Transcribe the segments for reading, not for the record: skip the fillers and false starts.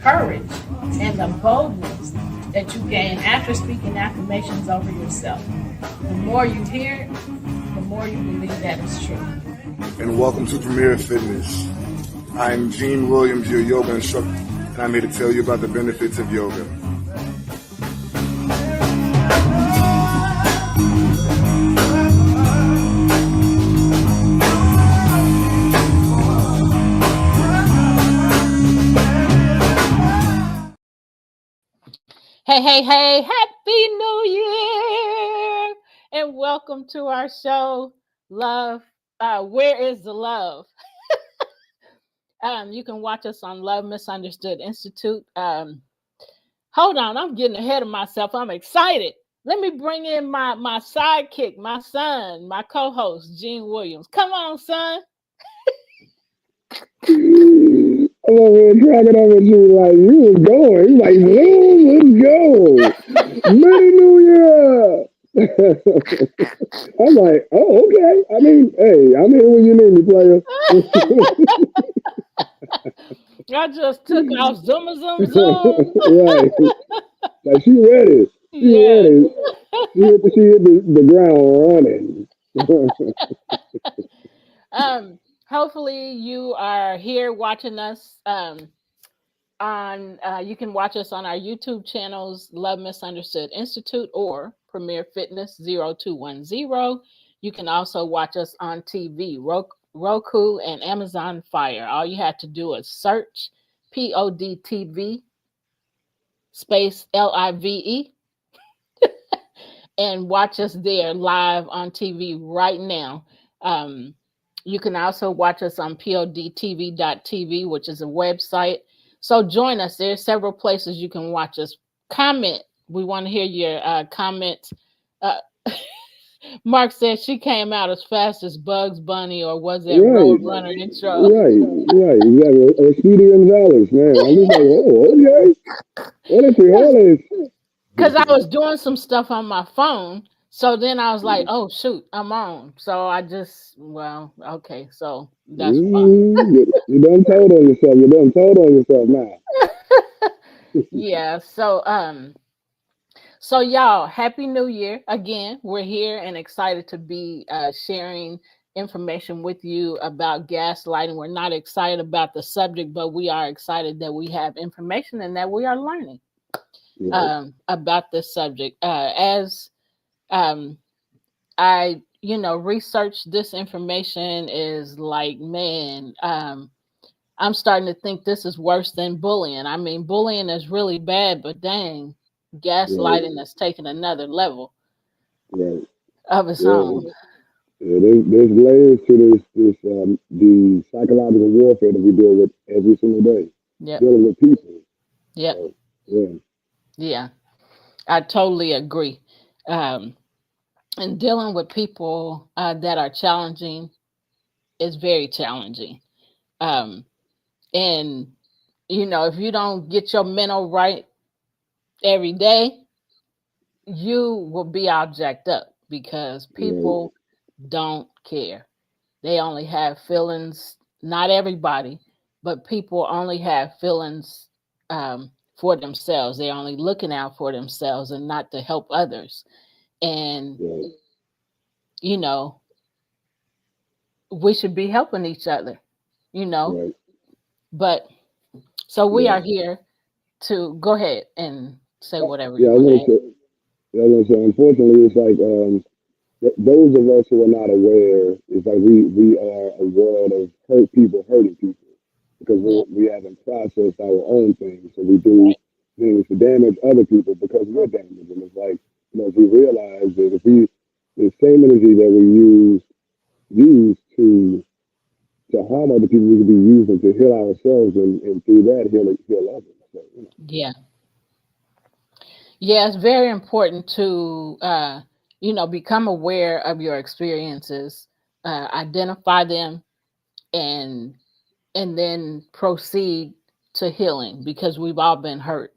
Courage and the boldness that you gain after speaking affirmations over yourself. The more you hear it, the more you believe that it's true. And welcome to Premier Fitness. I'm Gene Williams, your yoga instructor, and I'm here to tell you about the benefits of yoga. Hey, Happy New Year! And welcome to our show, Love. Where is the Love? You can watch us on Love Misunderstood Institute. Hold on, I'm getting ahead of myself. I'm excited. Let me bring in my sidekick, my son, my co-host, Gene Williams. Come on, son. I'm over here tracking over you like you was going. You like, let's go. Merry New Year. I'm like, oh, okay. I mean, hey, I'm here when you need me, player. I just took off zoom. Right. Like she ready. She ready. She hit the ground running. Hopefully you are here watching us on you can watch us on our YouTube channels, Love Misunderstood Institute or Premier Fitness 0210. You can also watch us on TV, Roku and Amazon Fire. All you have to do is search PODTV space LIVE and watch us there live on TV right now. You can also watch us on podtv.tv, which is a website. So join us. There's several places you can watch us. Comment. We want to hear your comments. Mark said she came out as fast as Bugs Bunny, or was it Road Runner intro? Right, exactly. Speedy Gonzalez, man. I'm just like, oh, okay. Because I was doing some stuff on my phone. So then I was like, oh, shoot, I'm on. So I just, okay. So that's fun. You done told on yourself now. Yeah. So y'all, Happy New Year. Again, we're here and excited to be sharing information with you about gaslighting. We're not excited about the subject, but we are excited that we have information and that we are learning about this subject. As I, research this information is like, man, I'm starting to think this is worse than bullying. I mean, bullying is really bad, but dang, gaslighting has taken another level of its own. Yeah, there's layers to this the psychological warfare that we deal with every single day. Dealing with people. Yeah. So, yeah, I totally agree. And dealing with people that are challenging is very challenging. And, if you don't get your mental right every day, you will be all jacked up because people don't care. They only have feelings, not everybody, but people only have feelings for themselves. They're only looking out for themselves and not to help others. And, we should be helping each other, But so we are here to go ahead and say whatever you want to say. Unfortunately, it's like those of us who are not aware, it's like we are a world of people hurting people because we haven't processed our own things. So we do things to damage other people because we're damaged. And it's like, if we realize that if the same energy that we use to harm other people, we could be using to heal ourselves and through that heal others. So, Yeah, it's very important to become aware of your experiences, identify them, and then proceed to healing, because we've all been hurt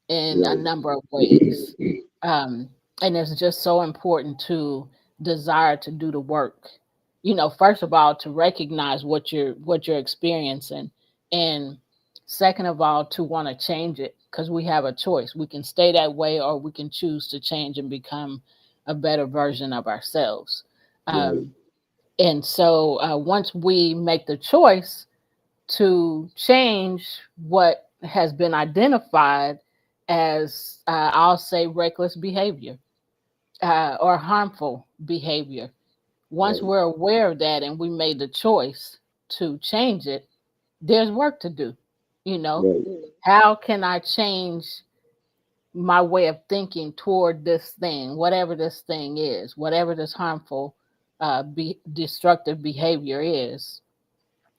in a Right. number of ways. Um, and it's just so important to desire to do the work. First of all, to recognize what you're experiencing, and second of all, to want to change it, because we have a choice. We can stay that way, or we can choose to change and become a better version of ourselves. Right. Um, and so once we make the choice to change what has been identified as, I'll say, reckless behavior, or harmful behavior. Once Right. we're aware of that and we made the choice to change it, there's work to do. You know, Right. how can I change my way of thinking toward this thing, whatever this thing is, whatever this harmful, destructive behavior is,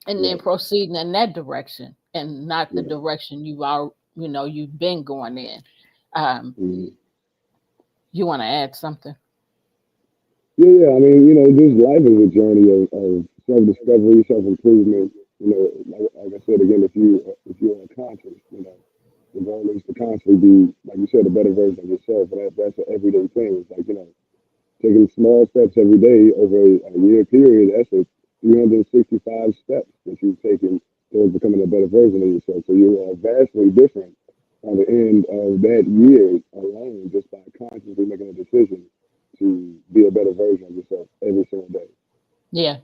and then Right. proceeding in that direction and not the Right. direction you've been going in. Um, Mhm. you want to add something? Yeah, yeah. I mean, just life is a journey of self-discovery, self-improvement. Like I said again, if you're unconscious, the goal is to constantly be, like you said, a better version of yourself. But that's an everyday thing. It's like, taking small steps every day over a year period. That's a 365 steps that you've taken towards becoming a better version of yourself. So you are vastly different by the end of that year alone, just by consciously making a decision to be a better version of yourself every single day. Yeah,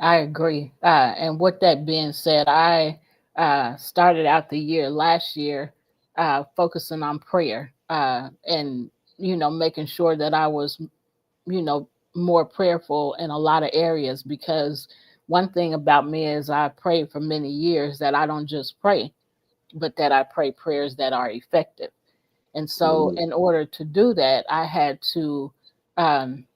I agree. And with that being said, I started out the year last year focusing on prayer, and making sure that I was more prayerful in a lot of areas, because one thing about me is I prayed for many years that I don't just pray, but that I pray prayers that are effective. And so, Hmm. in order to do that, um,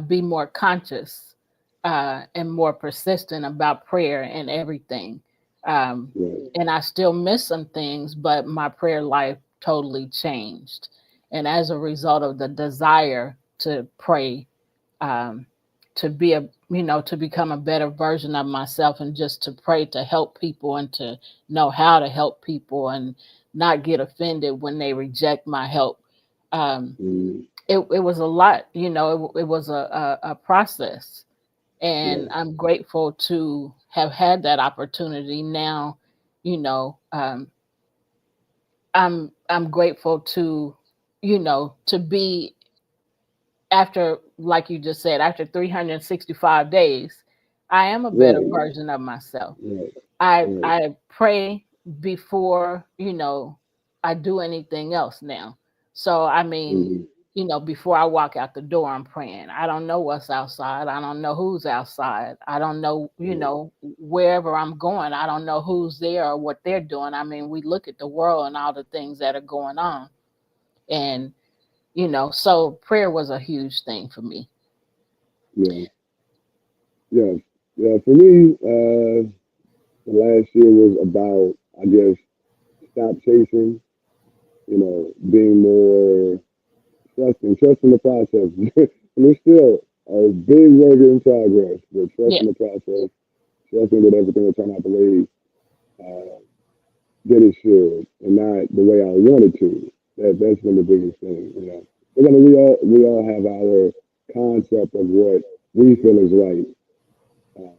be more conscious and more persistent about prayer and everything. Um, Right. and I still miss some things, but my prayer life totally changed. And as a result of the desire to pray, um, to become a better version of myself, and just to pray to help people, and to know how to help people, and not get offended when they reject my help. Um, Hmm. it was a lot, it was a process, and Right. I'm grateful to have had that opportunity now. you know um, I'm grateful to be, after, like you just said, after 365 days, I am a better Right. version of myself. Right. Right. I pray before, I do anything else now. So I mean, Hmm. before I walk out the door, I'm praying. I don't know what's outside. I don't know who's outside. I don't know, Right. wherever I'm going, I don't know who's there or what they're doing. I mean, we look at the world and all the things that are going on. And, so prayer was a huge thing for me. Yeah. Yeah. Yeah. For me, the last year was about, I guess, stop chasing, being more trusting the process. And it's still a big work in progress, but Yeah. trusting the process, trusting that everything will turn out the way uh, that it should, and not the way I wanted to. That's been the biggest thing. We all have our concept of what we feel is right, um,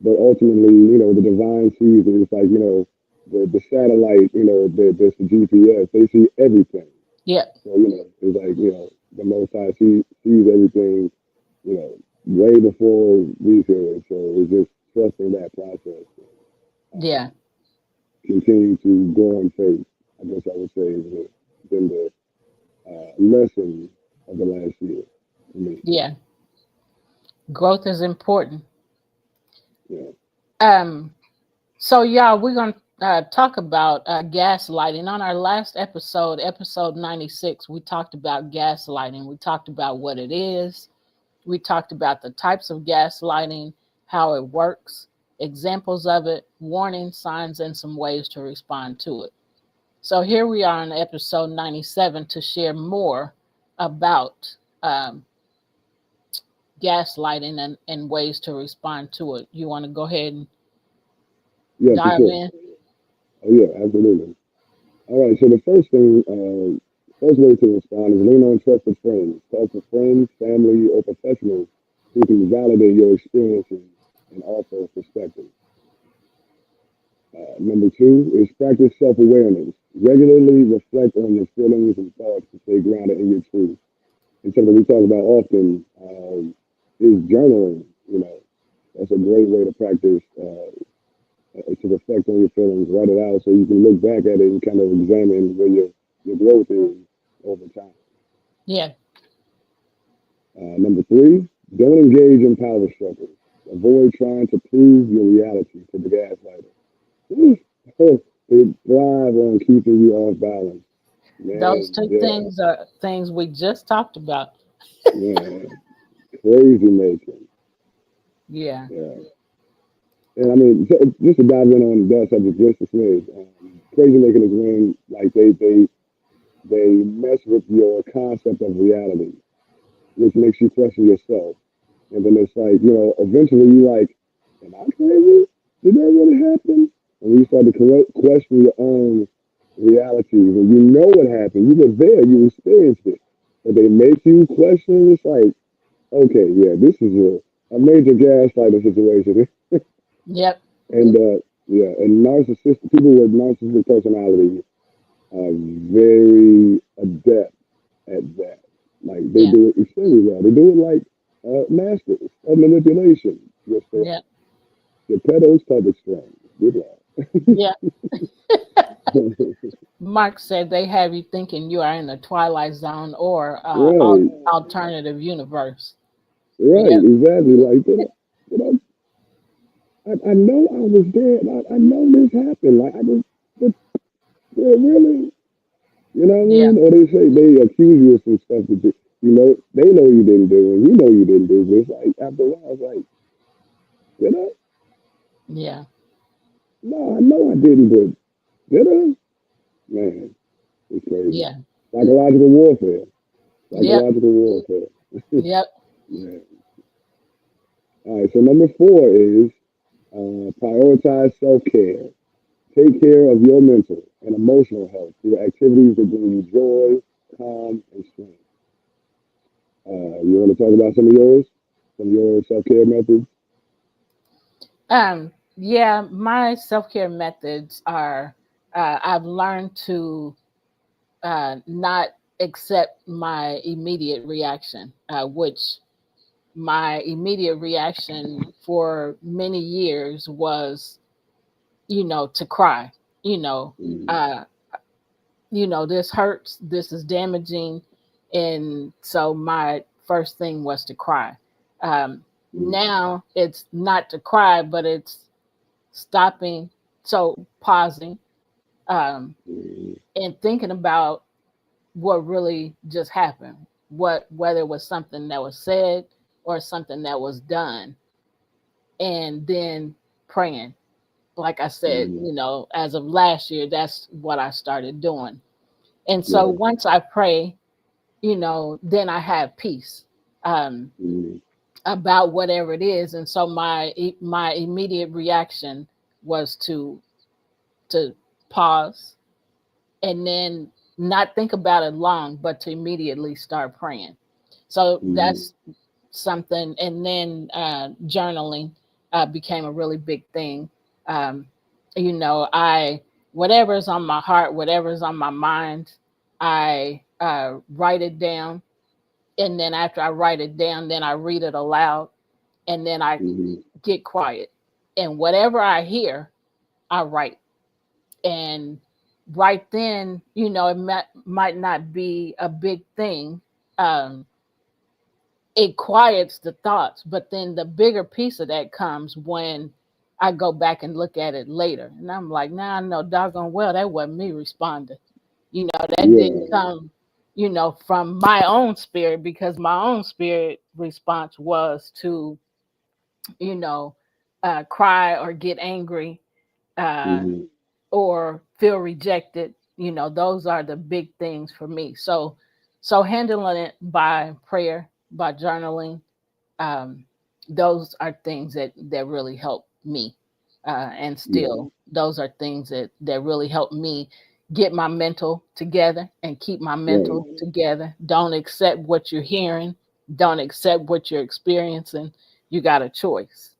but ultimately, the divine sees it. It's like, the satellite, that's the GPS. They see everything. Yeah. So, it's like, the Most High sees everything, way before we feel it. So it's just trusting that process. Yeah. Um, Continue to grow in faith. I guess I would say is been the lesson of the last year for me. Yeah. Growth is important. Yeah. Um, so y'all, we're gonna talk about gaslighting. On our last episode, episode 96, we talked about gaslighting. We talked about what it is. We talked about the types of gaslighting, how it works, examples of it, warning signs, and some ways to respond to it. So here we are on episode 97 to share more about gaslighting and ways to respond to it. You want to go ahead and Yeah, for dive sure. in? Oh yeah, absolutely. All right. So the first thing, first way to respond is lean on trusted friends. Talk to friends, family, or professionals who can validate your experiences and offer a perspective. Number two is practice self-awareness. Regularly reflect on your feelings and thoughts to stay grounded in your truth. And something we talk about often is journaling. That's a great way to practice, to reflect on your feelings, write it out so you can look back at it and kind of examine where your growth is over time. Yeah. Number three, don't engage in power struggles. Avoid trying to prove your reality to the gaslighter. They thrive on keeping you off balance. Those Man, two yeah, things are things we just talked about. man, crazy making. Yeah. Yeah. And I mean, just to dive in on that subject just a smidge, crazy making is when like they mess with your concept of reality, which makes you question yourself. And then it's like, eventually you're like, am I crazy? Did that really happen? And you start to question your own reality. When you know what happened, you were there, you experienced it. But they make you question, it's like, okay, yeah, this is a major gaslighting situation. Yep. And yeah, and narcissistic people with narcissistic personality are very adept at that. Like they Yeah. do it extremely well. They do it like masters of manipulation with Yep. the pedals puppet strings. Good luck. Yeah. Mark said they have you thinking you are in the Twilight Zone or Right, alternative universe. right, Yep. exactly. Like, I know I was there. I know this happened. Like, but yeah, really, you know what I Yeah. mean? Or they accuse you of some stuff that they know you didn't do, and you know you didn't do. But it's like after a while, it's like, did I? Yeah. No, I know I didn't, but did I? Man, it's crazy. Yeah. Psychological warfare. Yep. Psychological warfare. Yep. Yeah. All right. So number four is prioritize self care. Take care of your mental and emotional health through activities that bring you joy, calm, and strength. You want to talk about some of yours? Some of your self care methods? Yeah, my self-care methods are I've learned to not accept my immediate reaction, which my immediate reaction for many years was, to cry. You know, Mm, uh, this hurts, this is damaging, and so my first thing was to cry. Um, mm, Now it's not to cry, but it's stopping, so pausing, um, mm, and thinking about what really just happened, whether it was something that was said or something that was done, and then praying. Like I said, mm. as of last year, that's what I started doing. And so Right. once I pray, then I have peace um, Mm, about whatever it is. And so my immediate reaction was to pause and then not think about it long, but to immediately start praying. So mm, that's something. And then journaling became a really big thing. Um, I whatever's on my heart, whatever's on my mind, I write it down, and then after I write it down, then I read it aloud, and then I mm, get quiet, and whatever I hear, I write. And right then, it might not be a big thing. Um, it quiets the thoughts, but then the bigger piece of that comes when I go back and look at it later, and I'm like, nah, I know doggone well that wasn't me responding. That didn't yeah. come, from my own spirit, because my own spirit response was to, you know, cry or get angry, uh, Mm, or feel rejected. those are the big things for me. So handling it by prayer, by journaling, um, those are things that really help me. And Yeah. still, those are things that really help me get my mental together and keep my Right. mental together. Don't accept what you're hearing. Don't accept what you're experiencing. You got a choice.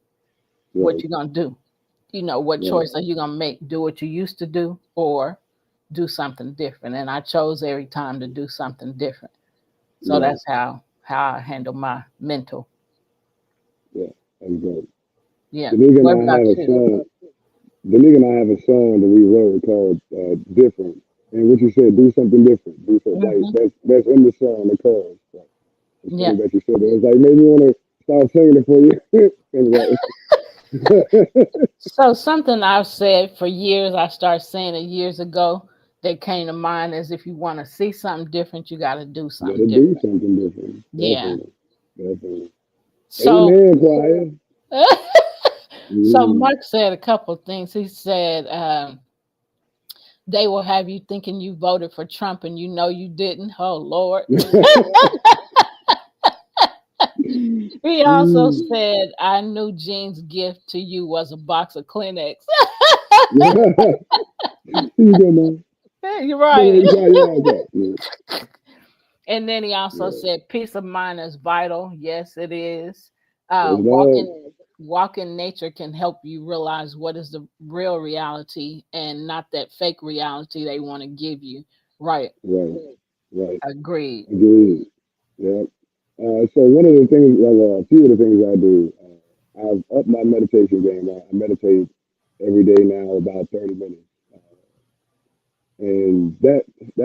What Right. you gonna do? What Right. choice are you gonna make? Do what you used to do, or do something different? And I chose every time to do something different. So Right. that's how I handle my mental. Yeah. That's great. Yeah. Danica and What I about have a you? song. Danica and I have a song that we wrote called "Different." And what you said, do something different. Do something like Hmm. that's in the song, the chorus. So it's funny Yeah. that you said that. It's like maybe you want to start singing it for you. It's like, So something I've said for years, I started saying it years ago, that came to mind is if you want to see something different, you got to do you something gotta do different. something different. Yeah. Definitely. Definitely. So Amen, choir. so Mm. Mark said a couple of things. He said they will have you thinking you voted for Trump and you know you didn't. Oh Lord. He also Mm. said, I knew Jean's gift to you was a box of Kleenex. You go, man. You're No, no, right. you got that. Yeah. And then he also Yeah. said, peace of mind is vital. Yes, it is. Praise God. Walking nature can help you realize what is the real reality and not that fake reality they want to give you. Right. Right. Right. Agreed. Agreed. Yeah. So one of the things, well, a few of the things I do, I've upped my meditation game. I meditate every day now about 30 minutes, and that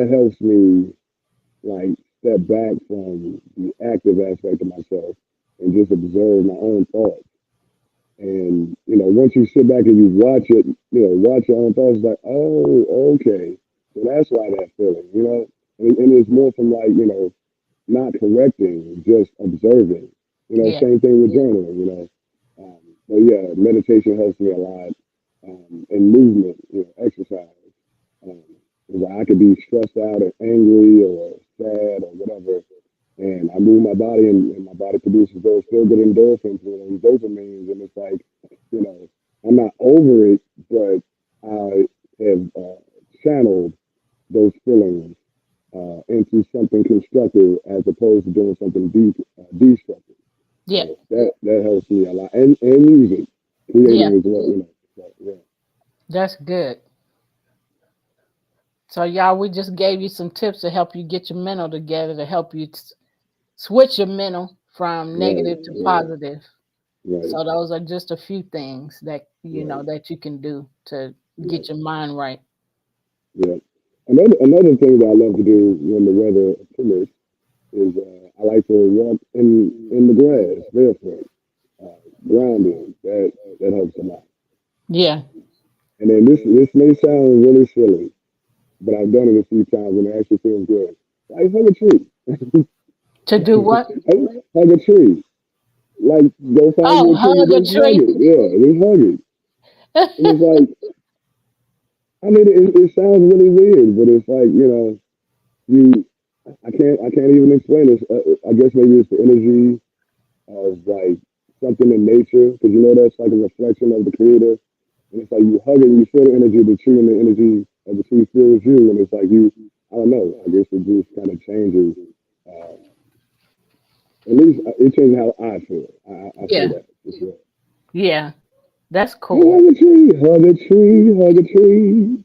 helps me like step back from the active aspect of myself and just observe my own thoughts. And once you sit back and you watch it, watch your own thoughts, it's like, oh, okay, so that's why that feeling, and it's more from like not correcting, just observing. Yeah. Same thing with journaling. But yeah, meditation helps me a lot, and movement, exercise. Um, 'Cause I could be stressed out or angry or sad or whatever, and I move my body, and my body produces those feel good endorphins, and dopamines, and it's like, you know, I'm not over it, but I have channeled those feelings into something constructive as opposed to doing something destructive. Yeah. So that helps me a lot, and music, Yeah. creating as well. So, yeah, That's good. So, y'all, we just gave you some tips to help you get your mental together, to help you switch your mental from right, negative to right, positive. right, So, those are just a few things that right, that you can do to get right, your mind right. yeah. Another thing that I love to do when the weather permits is I like to walk in the grass barefoot, grounding. That helps a lot. Yeah. And then this may sound really silly, but I've done it a few times and it actually feels good. Like hug a tree, To do what? hug a tree. Like go find Oh, your tree and hug a just hug tree. it. Yeah, just hug it. And it's like, I mean, it sounds really weird, but it's like you. I can't even explain this. I guess maybe it's the energy of like something in nature, because that's like a reflection of the creator. And it's like you hug it, and you feel the energy of the tree, and the energy of the tree feels you, and it's like I don't know. I guess it just kind of changes. Uh, at least it changes how I feel. I feel Yeah. that for sure. Yeah. That's Hug cool. a tree, hug a tree, hug a tree.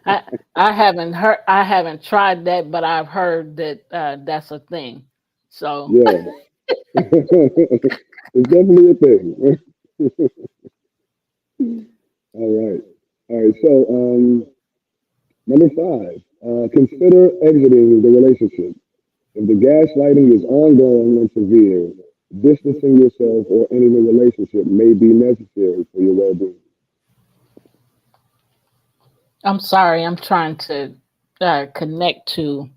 I I haven't tried that, but I've heard that that's a thing. So Yeah, it's definitely a thing. All right, all right. So number five, consider exiting the relationship. If the gaslighting is ongoing and severe, distancing yourself or ending the relationship may be necessary for your well-being. I'm sorry, I'm trying to connect to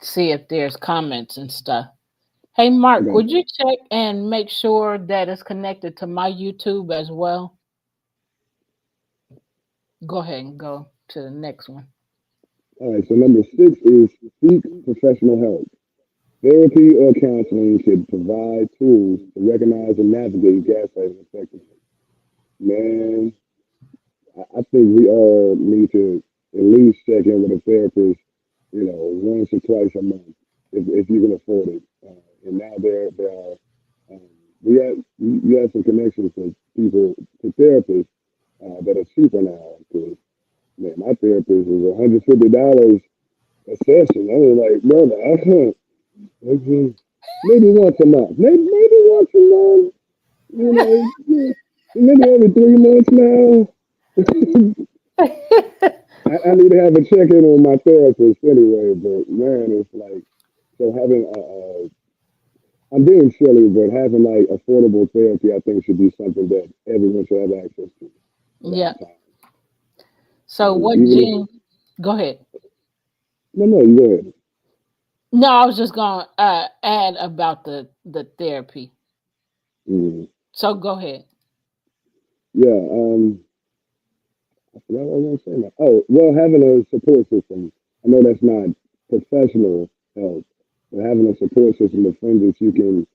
see if there's comments and stuff. Hey, I Mark, got would you. you check and make sure that it's connected to my YouTube as well? Go ahead and go to the next one. All right, so number 6 is seek professional help. Therapy or counseling should provide tools to recognize and navigate gaslighting effectively. Man, I think we all need to at least check in with a therapist, once or twice a month if you can afford it. And now there are um, we have some connections to people to therapists that are cheaper now. Because man, my therapist was $150 a session. I was like, brother, let's just, maybe once a month, maybe once a month. Yeah, maybe every 3 months now. I need to have a check in on my therapist anyway, but man, it's like so having I'm being silly, but having like affordable therapy, I think should be something that everyone should have access to at all Yeah. times. So what Even if Gene? Go ahead. no, you go ahead. No, I was just gonna add about the therapy. Mm. So go ahead. Yeah, I forgot what I was going to say now. Oh, well, having a support system. I know that's not professional help, but having a support system of friends that you can,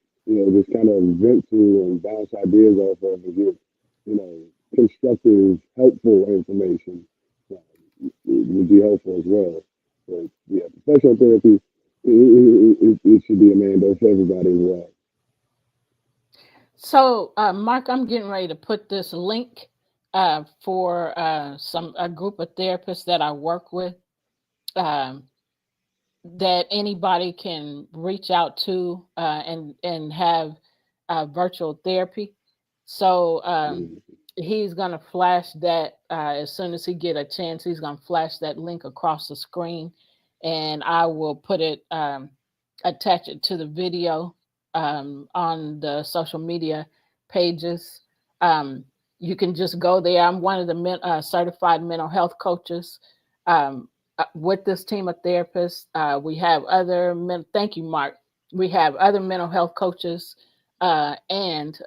just kind of vent to and bounce ideas off of and get, constructive, helpful information would be helpful as well. But yeah, professional therapy, it should be a man for everybody as well. So Mark, I'm getting ready to put this link for some a group of therapists that I work with. Um, that anybody can reach out to and have virtual therapy. So Mm, he's gonna flash that as soon as he get a chance. He's gonna flash that link across the screen, and I will put it attach it to the video on the social media pages. Um, you can just go there. I'm one of the certified mental health coaches. Um, with this team of therapists. We have other thank you, Mark. We have other mental health coaches and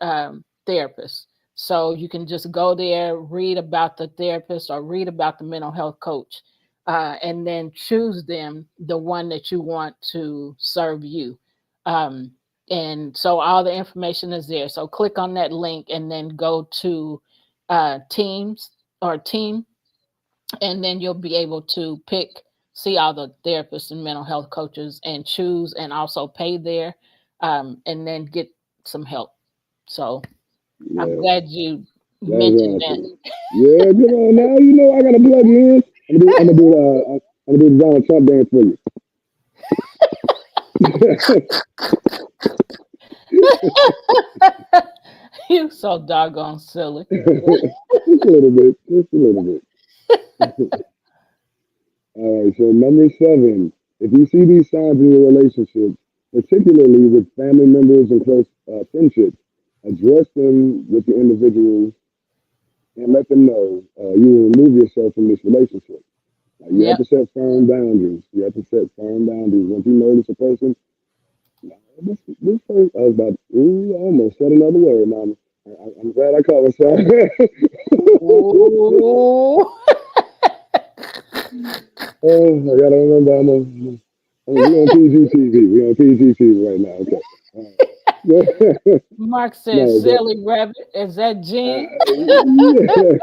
therapists. So you can just go there, read about the therapist or read about the mental health coach, and then choose them, the one that you want to serve you. Um, and so all the information is there. So click on that link and then go to teams or team, and then you'll be able to see all the therapists and mental health coaches and choose and also pay there, and then get some help. So I'm yeah, glad you that's mentioned that. awesome. Yeah, come on now. You know I gotta plug you in. I'm gonna do the Donald Trump dance for you. You so doggone silly. Just a little bit, just a little bit. All right, so number 7, if you see these signs in your relationship, particularly with family members and close friendships, address them with the individuals and let them know you will remove yourself from this relationship. You have Yep. to set firm boundaries. You have to set firm boundaries. Once you notice a person, "Nah, this person, I was about, ooh, I almost said another word, Mama. I'm glad I caught myself. Ooh. Oh, I gotta remember we on PG TV. We on PG TV right now. Okay. Mark says, No, but silly rabbit. Is that Jen? yeah.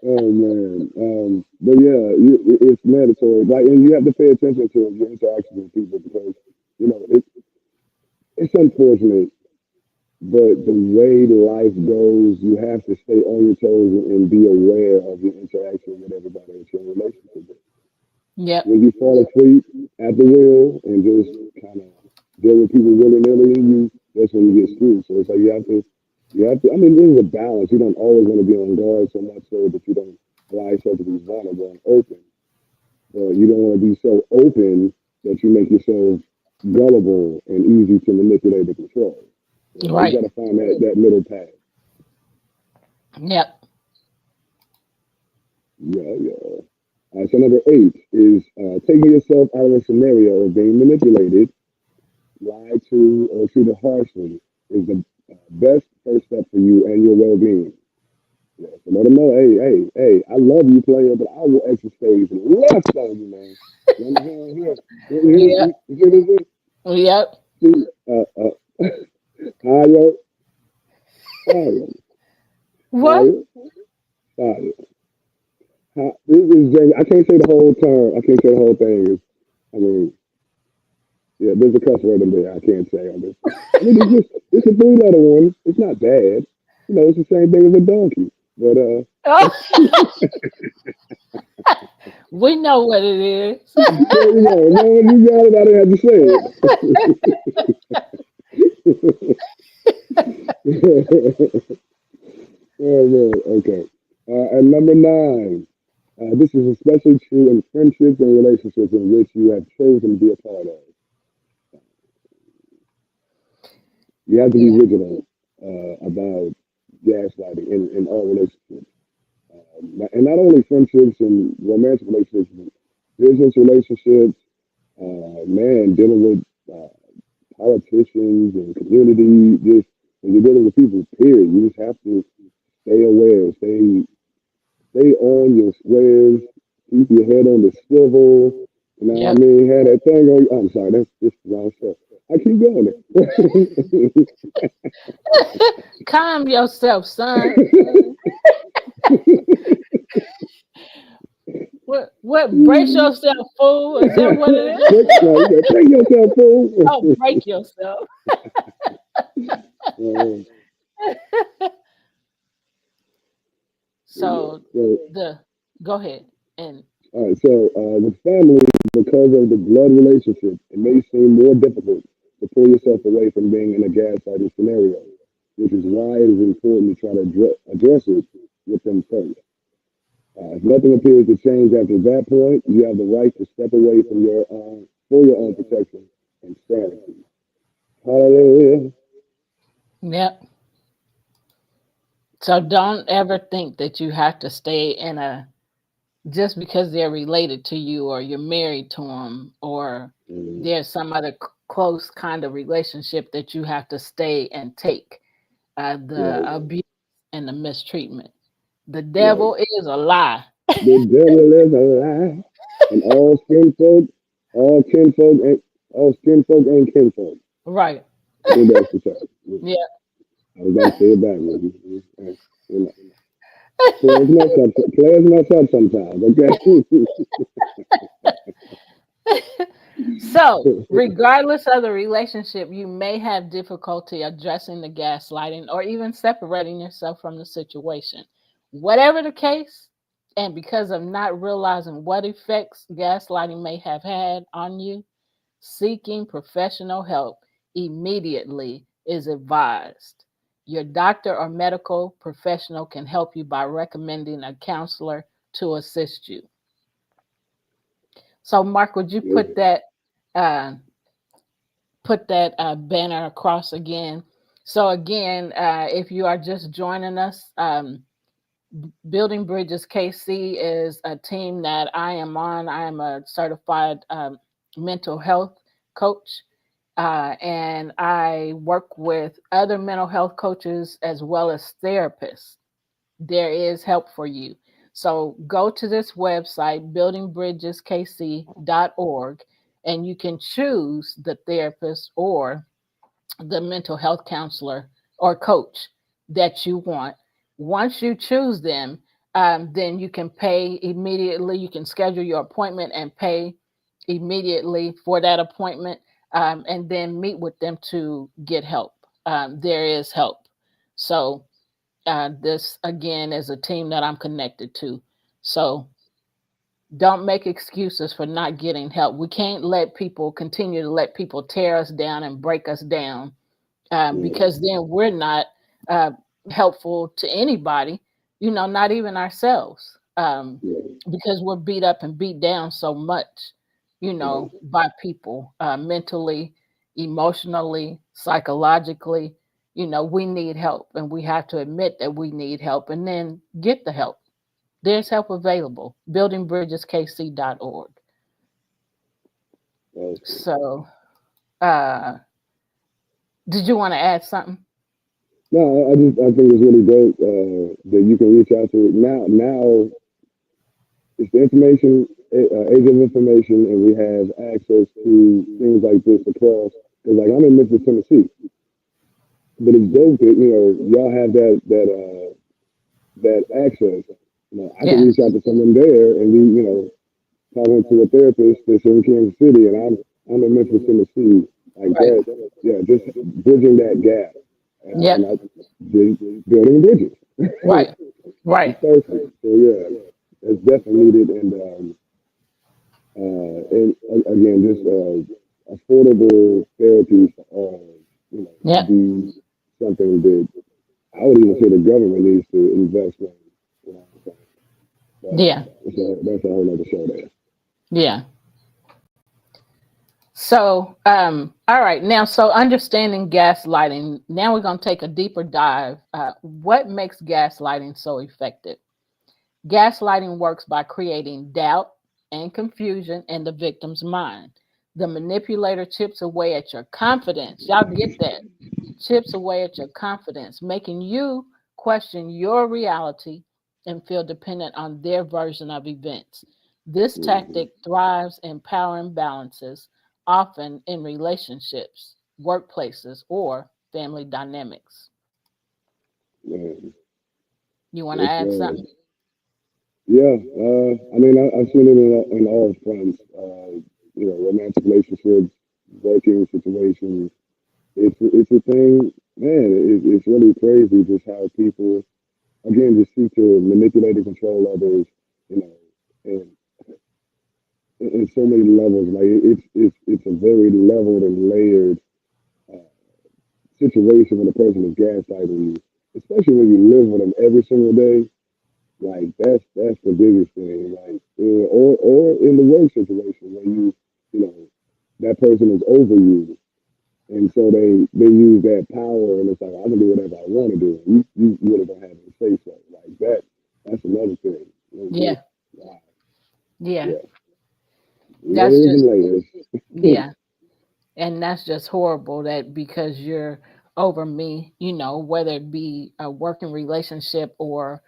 Oh man. But yeah, it's mandatory. Like, and you have to pay attention to your interactions with people because it's unfortunate, but the way life goes, you have to stay on your toes and be aware of your interaction with everybody that you're in a relationship with. Yep. When you fall asleep at the wheel and just kind of deal with people willy nilly, that's when you get screwed. So it's like you have to. I mean, there's a balance. You don't always want to be on guard so much so that you don't allow yourself to be vulnerable and open. But you don't want to be so open that you make yourself gullible and easy to manipulate and control. You know, you Right. got to find that middle path. Yep. Yeah, yeah. So number 8 is taking yourself out of a scenario of being manipulated, lied to, or treated harshly is the best first step for you and your well-being. Yeah, so let them know, hey, I love you, player, but I will exit stage left on you, man. You understand here? Yep. You see this? Yep. See, higher, fire, What? fire, fire. This is Jamie. I can't say the whole term. I can't say the whole thing. I mean, yeah, there's a cuss word in there. I can't say on this. I mean, it's a three-letter one. It's not bad. You know, it's the same thing as a donkey. But Oh, we know what it is. there you go. As long as you got it, I didn't have to say it. Oh man. Okay. And number nine. This is especially true in friendships and relationships in which you have chosen to be a part of. You have to be Yeah. vigilant about gaslighting in all relationships. And not only friendships and romantic relationships, but business relationships, man, dealing with politicians and community, just when you're dealing with people, period, you just have to stay aware, stay on your squares, keep your head on the swivel. You know what I Yep. mean? Had that thing on. I'm sorry, that's just the wrong stuff. I keep going. Calm yourself, son. What? Brace yourself, fool. Is that what it is? No, you gotta take yourself, fool. Oh, break yourself. uh, yeah. So So, the go ahead and all right. So, with family, because of the blood relationship, it may seem more difficult to pull yourself away from being in a gaslighting scenario, which is why it is important to try to address it with them first. If nothing appears to change after that point, you have the right to step away from for your own protection and sanity. Hallelujah. yep. So don't ever think that you have to stay in a just because they're related to you or you're married to them or Mm, there's some other close kind of relationship that you have to stay and take the right, abuse and the mistreatment. The right. devil is a lie. The devil is a lie, and all skin folk ain't kinfolk. Right. I think that's the term. Yeah. I was about to say it backwards. You know, players mess up sometimes. Okay. So, regardless of the relationship, you may have difficulty addressing the gaslighting or even separating yourself from the situation. Whatever the case, and because of not realizing what effects gaslighting may have had on you, seeking professional help immediately is advised. Your doctor or medical professional can help you by recommending a counselor to assist you. So, Mark, would you uh, put that banner across again? So, again, if you are just joining us, Building Bridges KC is a team that I am on. I am a certified mental health coach, and I work with other mental health coaches as well as therapists. There is help for you. So go to this website, buildingbridgeskc.org, and you can choose the therapist or the mental health counselor or coach that you want. Once you choose them, then you can pay immediately. You can schedule your appointment and pay immediately for that appointment, and then meet with them to get help. There is help. So, this again is a team that I'm connected to. So, don't make excuses for not getting help. We can't let people continue to let people tear us down and break us down, Yeah, because then we're not uh, helpful to anybody, not even ourselves, yeah, because we're beat up and beat down so much, right. by people, mentally, emotionally, psychologically. We need help and we have to admit that we need help and then get the help. There's help available. Buildingbridgeskc.org. Awesome. So, uh, did you want to add something? No, I think it's really dope that you can reach out to it now. Now it's the information, age of information, and we have access to things like this across. Because like I'm in Memphis, Tennessee, but it's dope that y'all have that access. I can reach Yes. out to someone there and be talking to a therapist that's in Kansas City, and I'm in Memphis, Tennessee, like Right. that. Yeah, just bridging that gap, Yep. and building bridges. Right. It's Right. perfect. So yeah, it's definitely needed, again, just affordable therapy for all. Should Yep. be something that I would even say the government needs to invest in. You know what I'm saying? Yeah. That's a whole other show there. Yeah. So, all right. Now, so understanding gaslighting. Now we're going to take a deeper dive. What makes gaslighting so effective? Gaslighting works by creating doubt and confusion in the victim's mind. The manipulator chips away at your confidence. Y'all get that? Chips away at your confidence, making you question your reality and feel dependent on their version of events. This Mm-hmm. tactic thrives in power imbalances, often in relationships, workplaces, or family dynamics. Man, You want to it's add something? yeah. I mean, I've seen it in all fronts. Romantic relationships, working situations. It's a thing, man. It's really crazy just how people again just seek to manipulate and control others. You know, and in so many levels. Like it's a very leveled and layered uh, situation when a person is gaslighting you, especially when you live with them every single day. Like that's the biggest thing. Like or in the work situation where you know that person is over you, and so they use that power, and it's like I can do whatever I want to do. You really don't have any say so. Like that. That's another thing. Yeah. Wow. Yeah. Yeah. That's Layers and just, layers. yeah. And that's just horrible that because you're over me, whether it be a working relationship or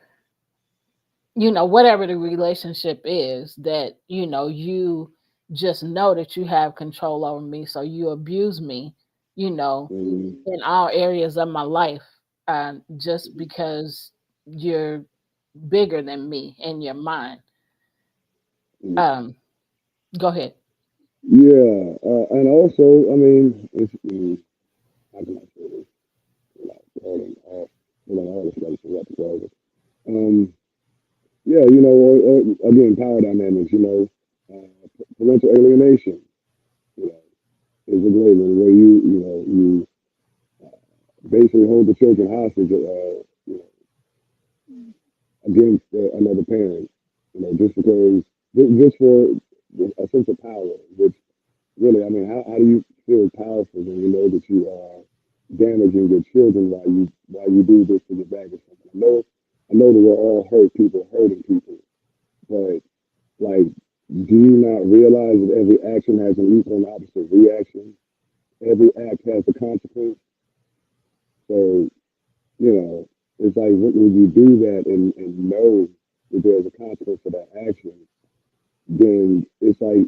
whatever the relationship is, that you just know that you have control over me, so you abuse me, you know Mhm. in all areas of my life, just because you're bigger than me in your mind. um Go ahead. Yeah, and also, I mean, how can I say this without throwing off, all the slates are up to Um, yeah, again, power dynamics, parental alienation, you know, is a great one where you basically hold the children hostage, against another parent, just because, just for a sense of power, which really, I mean, how do you feel powerful when you know that you are damaging your children while you do this to get back at something? I know that we're all hurting people, but like, do you not realize that every action has an equal and opposite reaction? Every act has a consequence. So, you know, it's like when you do that and know that there's a consequence for that action, then it's like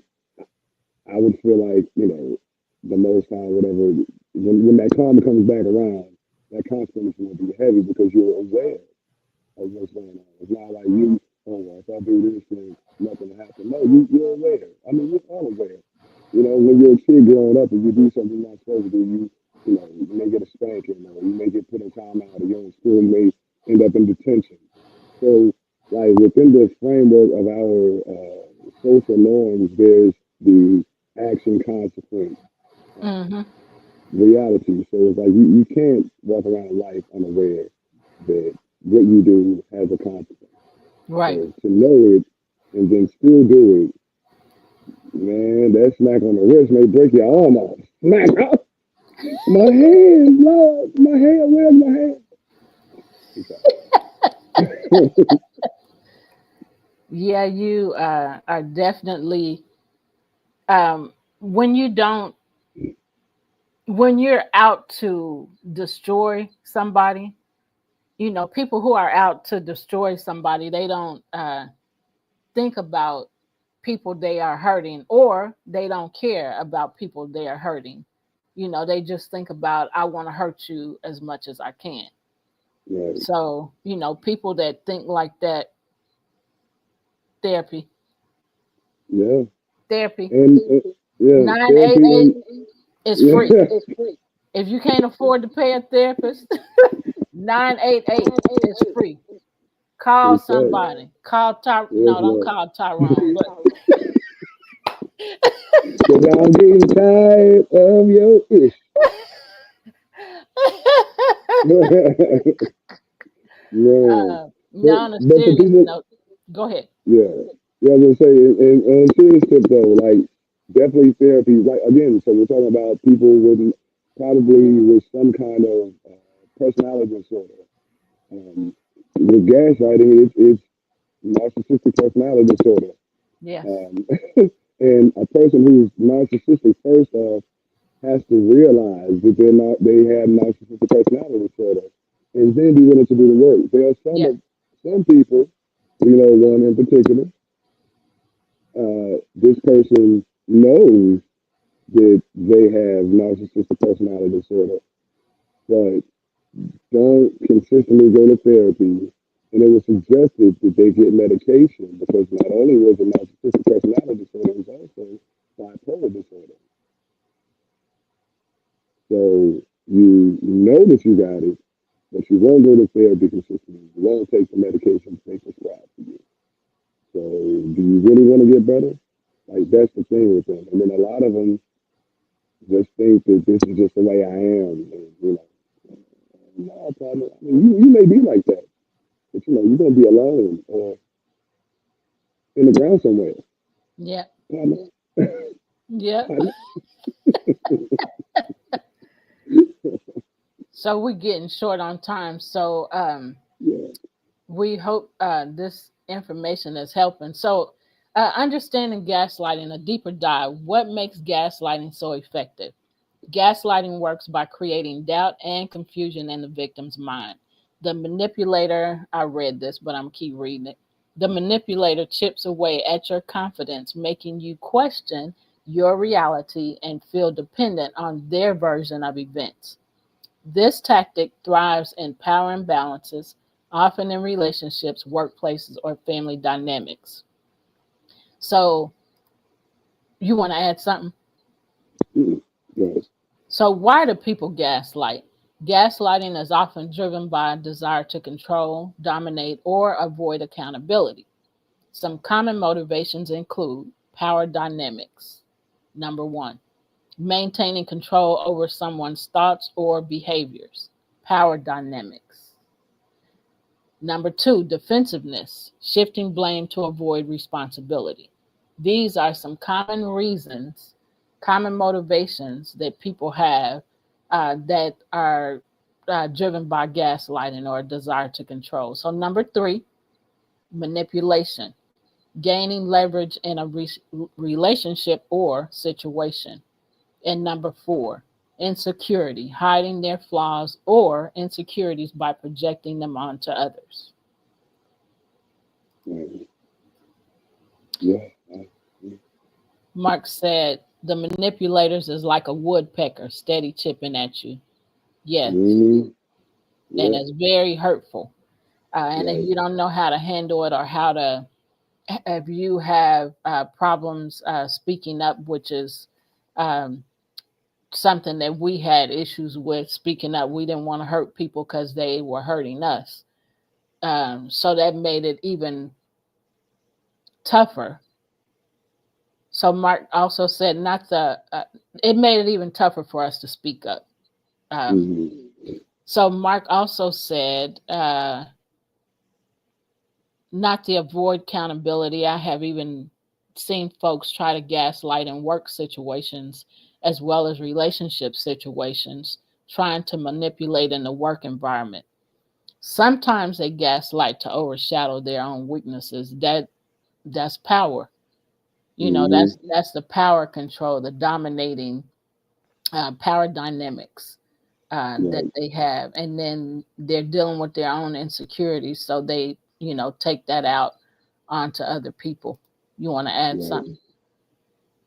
I would feel like, the most high, whatever, when that karma comes back around, that consequence will be heavy because you're aware of what's going on. It's not like oh, well, if I do this, then nothing will happen. No, you're aware. I mean, we're all aware. When you're a kid growing up and you do something you're not supposed to do, you may get a spanking or you may get put in timeout or you're in school, you may end up in detention. So, like, within the framework of our social norms, there's the action consequence Hmm. reality. So it's like you can't walk around life unaware that what you do has a consequence. Right. So to know it and then still do it, man, that smack on the wrist may break your arm off. Smack off my hand, Lord, my hand, where's my hand? I'm sorry. Yeah, you are definitely, when you don't when you're out to destroy somebody, people who are out to destroy somebody, they don't think about people they are hurting, or they don't care about people they are hurting. They just think about, I want to hurt you as much as I can. Right. So, people that think like that, therapy, Yeah. therapy, And yeah, therapy 988 and is free. yeah, If you can't afford to pay a therapist, 988 is free. Call respect. somebody. Call Yes, no, don't Lord. call Tyrone, but Cause I'm getting tired of your ish. Man. no, on a But for serious people, note, go ahead. yeah. Yeah, I was gonna say, and serious tip though, like definitely therapy. Like again, so we're talking about people with probably with some kind of personality disorder. Um, with gaslighting, it's narcissistic personality disorder. Yes. Um, and a person who's narcissistic, first off, has to realize that they have narcissistic personality disorder, and then be willing to do the work. There are Yes. some people, one in particular, this person knows that they have narcissistic personality disorder, but don't consistently go to therapy. And it was suggested that they get medication because not only was it narcissistic personality disorder, it was also bipolar disorder. So you know that you got it, but you won't go to therapy consistently. You won't take the medications they prescribe for you. So do you really want to get better? Like that's the thing with them. And then a lot of them just think that this is just the way I am. And, no, partner. I mean, you may be like that, but you're gonna be alone or in the ground somewhere, Yeah. partner. Yeah. Partner. So we're getting short on time. So Yeah. we hope this information is helping. So understanding gaslighting, a deeper dive. What makes gaslighting so effective? Gaslighting works by creating doubt and confusion in the victim's mind. The manipulator, I read this, but I'm keep reading it. The manipulator chips away at your confidence, making you question your reality and feel dependent on their version of events. This tactic thrives in power imbalances, often in relationships, workplaces, or family dynamics. So, you want to add something? Mm-mm. Yes. So, why do people gaslight? Gaslighting is often driven by a desire to control, dominate, or avoid accountability. Some common motivations include power dynamics. Number one, maintaining control over someone's thoughts or behaviors. Power dynamics. Number two, defensiveness, shifting blame to avoid responsibility. These are some common reasons, common motivations that people have that are driven by gaslighting or a desire to control. So, number three, manipulation, gaining leverage in a relationship or situation. And number four, insecurity, hiding their flaws or insecurities by projecting them onto others. Right. Yeah. Mark said, the manipulators is like a woodpecker steady chipping at you. Yes, Mm-hmm. and Yeah. it's very hurtful. And if Right. you don't know how to handle it, or how to, if you have problems speaking up, which is um, something that we had issues with speaking up. We didn't want to hurt people because they were hurting us. So that made it even tougher. So Mark also said not the. It made it even tougher for us to speak up. Um, Mm-hmm. so Mark also said not to avoid accountability. I have even seen folks try to gaslight in work situations as well as relationship situations, trying to manipulate in the work environment. Sometimes they gaslight to overshadow their own weaknesses. That's power. Mm-hmm. That's the power control, the dominating power dynamics that Right, they have, and then they're dealing with their own insecurities, so they, take that out onto other people. You want to add right. something?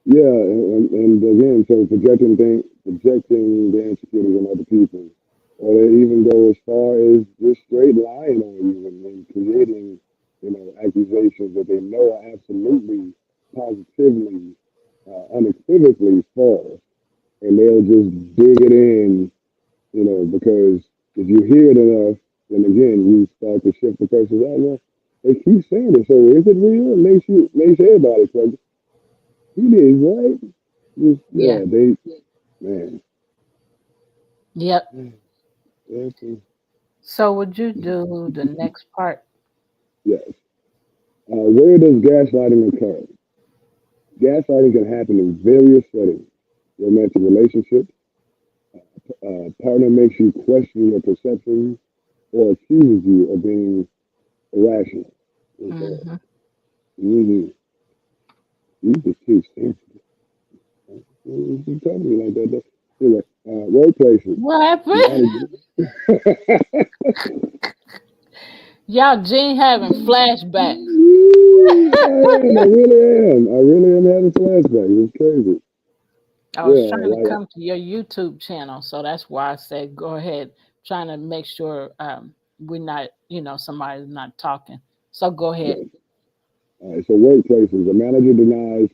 Yeah, and again, so projecting the insecurities on other people, or they even go as far as just straight lying on you and creating, accusations that they know are absolutely, positively, unequivocally false, and they'll just dig it in, because if you hear it enough, then again, you start to shift the person's out. Well, they keep saying it, so is it real? It makes everybody crazy. He did right. Just, Yeah. yeah, they man. Yep. Yes, So would you do the next part? yes. Where does gaslighting occur? Gaslighting can happen in various settings. Romantic relationships, partner makes you question your perceptions or accuses you of being irrational. Okay. Hmm. Mm-hmm. You just keep saying, you talking to me like that. Anyway, workplaces, What happened? managers. Y'all, Gene having flashbacks. I am. I really am having flashbacks. It's crazy. I was Yeah, trying to like, come to your YouTube channel, so that's why I said go ahead. Trying to make sure we're not, somebody's not talking. So go ahead. yeah. All right, so workplaces, a manager uh, denies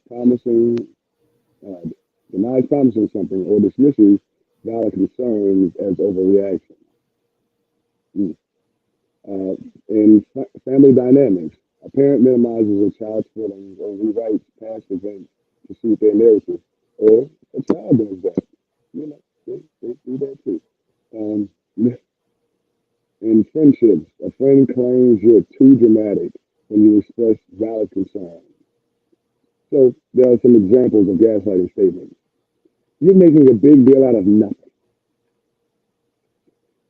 promising something or dismisses valid concerns as overreaction. Mm. Uh, in family dynamics, a parent minimizes a child's feelings or rewrites past events to suit their narrative, or a child does that. They do that too. Um, in friendships, a friend claims you're too dramatic when you express valid concern. So there are some examples of gaslighting statements. You're making a big deal out of nothing.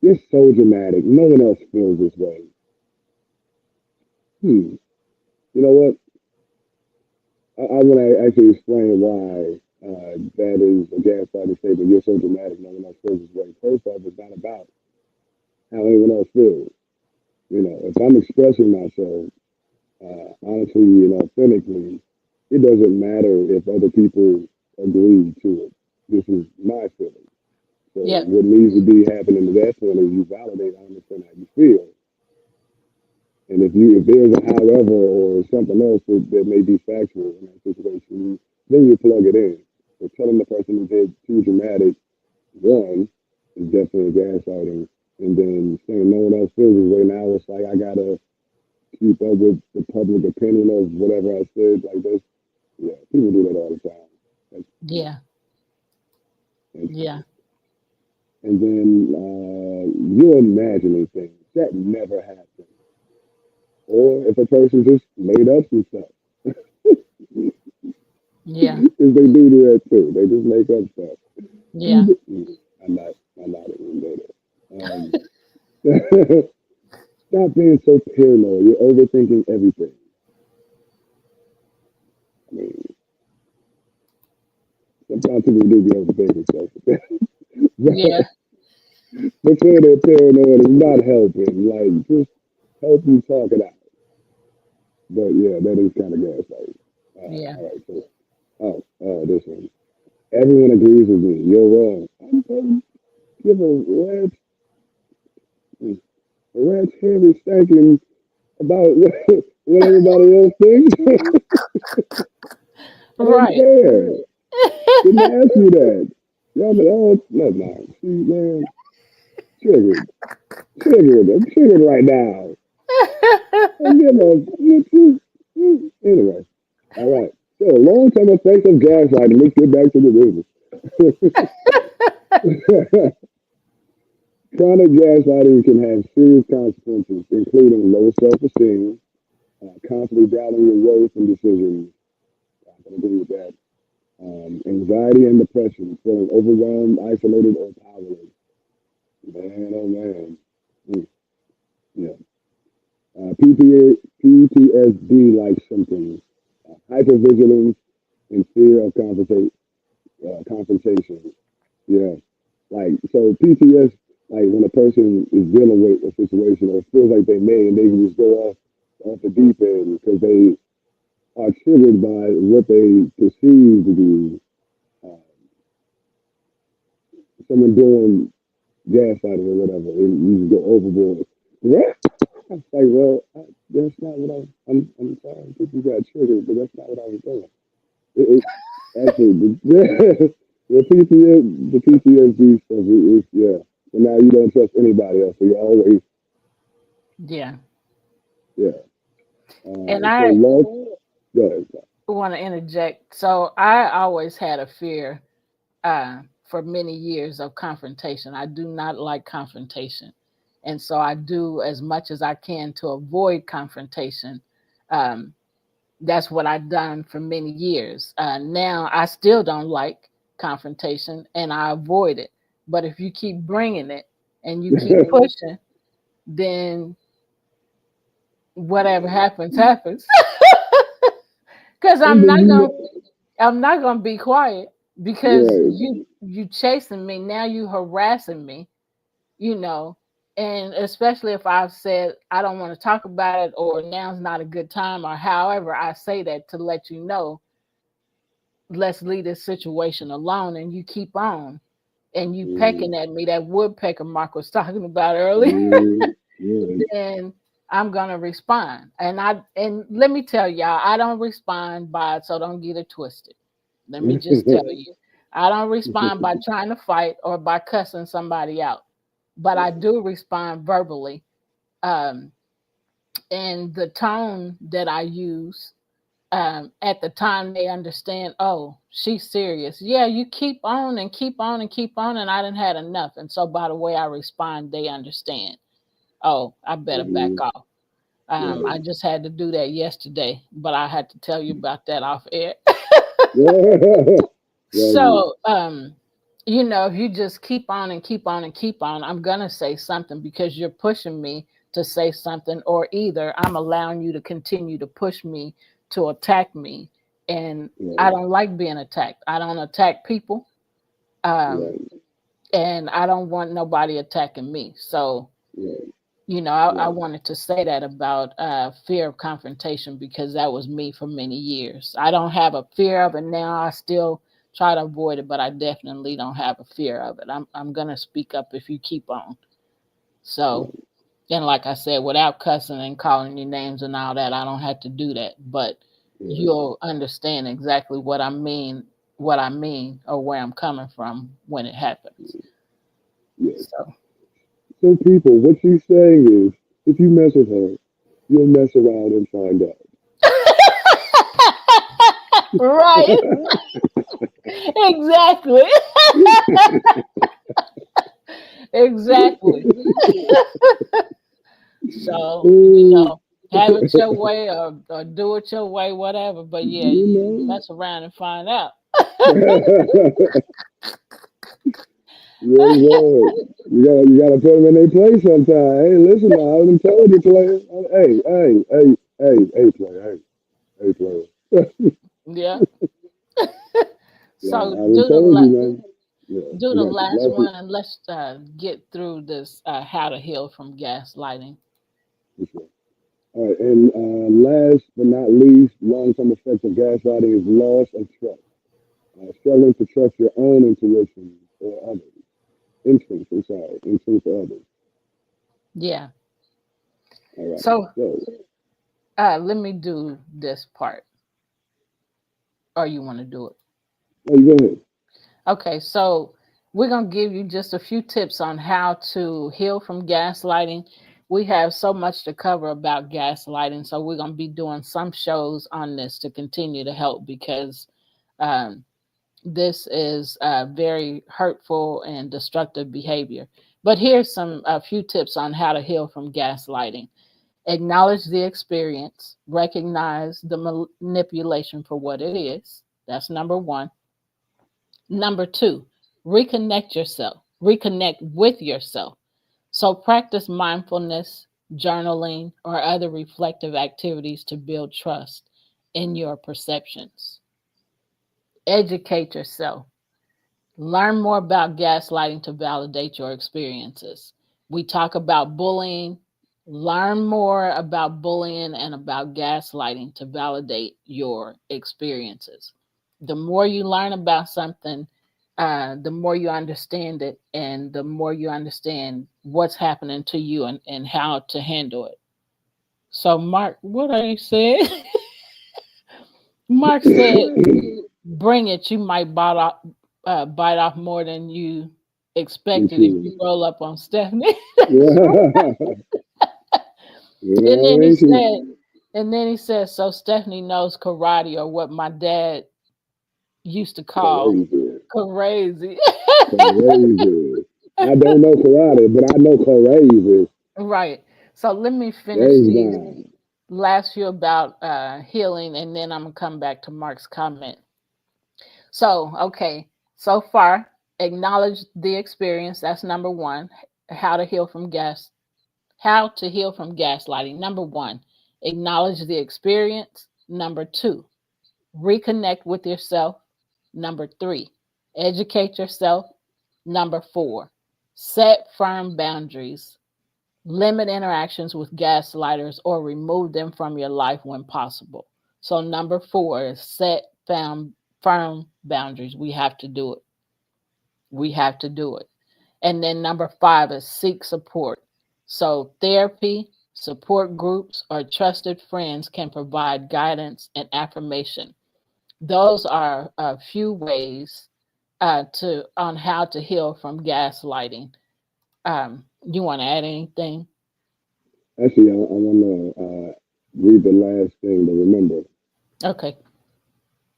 You're so dramatic. No one else feels this way. Hmm. You know what? I want to actually explain why that is a gaslighting statement. You're so dramatic. No one else feels this way. First off, it's not about how anyone else feels. If I'm expressing myself honestly and authentically, it doesn't matter if other people agree to it. This is my feeling. So Yep. what needs to be happening at that point is you validate, I understand how you feel. And if there's a however or something else that may be factual in that situation, then you plug it in. But telling the person that they're too dramatic, one, is definitely gaslighting. And then saying no one else feels this way now, it's like I gotta keep up with the public opinion of whatever I said. Like this, yeah, people do that all the time. That's, Yeah. that's Yeah. and then you're imagining things that never happened. Or if a person just made up some stuff, Yeah. because they do that too. They just make up stuff. Yeah. I'm not. I'm not even there. Stop being so paranoid. You're overthinking everything. I mean, sometimes people do be overthinking stuff. Yeah. But saying they're paranoid is not helping. Like, just help you talk it out. But yeah, that is kind of gaslighting. Yeah. All right, so this one. Everyone agrees with me. You're wrong. I'm going to give a rat's head is thinking about what everybody else thinks. Right. Unfair. Didn't ask you that. Y'all been all no. See, man, triggered. Triggered. I'm triggered right now. I'm anyway. All right. So long-term effects of gaslighting. Let's get back to the business. Chronic gaslighting can have serious consequences, including low self-esteem, constantly doubting your worth and decisions. I can agree with that. Anxiety and depression, feeling overwhelmed, isolated, or powerless. Man, oh man. Mm, yeah. PTSD-like symptoms, hypervigilance, and fear of confrontation. Yeah. Like so PTS, like when a person is dealing with a situation or feels like they may and they can just go off the deep end because they are triggered by what they perceive to be uh, someone doing gaslighting or whatever, and you just go overboard. Yeah. It's like, well, that's not what I'm sorry that you got triggered, but that's not what I was doing. It actually, the PTSD stuff is, yeah. And now you don't trust anybody else, so you're always, Yeah. yeah. And So I love, yeah, want to interject. So I always had a fear for many years of confrontation. I do not like confrontation. And so I do as much as I can to avoid confrontation. Um, that's what I've done for many years. Now I still don't like confrontation and I avoid it. But if you keep bringing it and you keep pushing, then whatever happens, happens. Because and then you know, I'm not gonna be quiet because right, you chasing me now. You harassing me, you know, and especially if I've said I don't want to talk about it or now's not a good time or however I say that to let you know, let's leave this situation alone, and you keep on and you mm, pecking at me. That woodpecker Mark was talking about earlier. right, Then I'm gonna respond. And let me tell y'all, I don't respond by so don't get it twisted. Let me just tell you. I don't respond by trying to fight or by cussing somebody out. But I do respond verbally. Um, and the tone that I use at the time they understand, oh, she's serious. Yeah, you keep on and keep on and keep on, and I didn't had enough. And so by the way I respond, they understand. Oh, I better back mm, off. right, I just had to do that yesterday, but I had to tell you about that off air. right, So, if you just keep on and keep on and keep on, I'm going to say something because you're pushing me to say something, or either I'm allowing you to continue to push me to attack me. And I right, don't like being attacked. I don't attack people. Um, right, and I don't want nobody attacking me. So, right, I right, wanted to say that about fear of confrontation because that was me for many years. I don't have a fear of it now. I still try to avoid it, but I definitely don't have a fear of it. I'm gonna speak up if you keep on. So, right, and like I said, without cussing and calling you names and all that, I don't have to do that. But right, you'll understand exactly what I mean, or where I'm coming from when it happens. yes. So, So people, what she's saying is, if you mess with her, you'll mess around and find right, exactly. Exactly. So, out. have it your way or do it your way, whatever. But yeah, You you know. mess around and find out. Yes, sir. You gotta put them in their place sometime. Hey, listen now, I done told you, player. Hey, player, hey, player. Yeah. Yeah, So I done told you, man. Yeah, do I the got you. last Last one and let's get through this how to heal from gaslighting. one. All right, and last but not least, long-term effects of gaslighting is loss of trust. Struggling to trust your own intuition or others. Instincts, I'm sorry, instincts or others. Yeah. All right, So so, let me do this part, or you want to do it? oh, you go ahead. Okay, so we're going to give you just a few tips on how to heal from gaslighting. We have so much to cover about gaslighting, so we're going to be doing some shows on this to continue to help because um, this is very hurtful and destructive behavior. But here's a few tips on how to heal from gaslighting. Acknowledge the experience, recognize the manipulation for what it is. That's number one. Number two, reconnect with yourself. So practice mindfulness, journaling, or other reflective activities to build trust in your perceptions. Educate yourself. Learn more about gaslighting to validate your experiences. We talk about bullying. Learn more about bullying and about gaslighting to validate your experiences. The more you learn about something, the more you understand it, and the more you understand what's happening to you and how to handle it. So, Mark, what are you saying? Mark said, "Bring it. You might bite off more than you Me expected if you too. roll up on Stephanie." That's right. Yeah. You And know then what I he mean? said, "So Stephanie knows karate, or what my dad used to call Crazy. crazy." Crazy. I don't know karate, but I know crazy. Right. So let me finish Praise these God. last few about healing, and then I'm gonna come back to Mark's comment. So, okay, so far, acknowledge the experience. That's number one. How to heal from how to heal from gaslighting. Number one, acknowledge the experience. Number two, reconnect with yourself. Number three, educate yourself. Number four, set firm boundaries. Limit interactions with gaslighters or remove them from your life when possible. So, number four is set firm boundaries. We have to do it. We have to do it. And then number five is seek support. So, therapy, support groups, or trusted friends can provide guidance and affirmation. Those are a few ways to on how to heal from gaslighting. You want to add anything? Actually, I want to read the last thing to remember. Okay.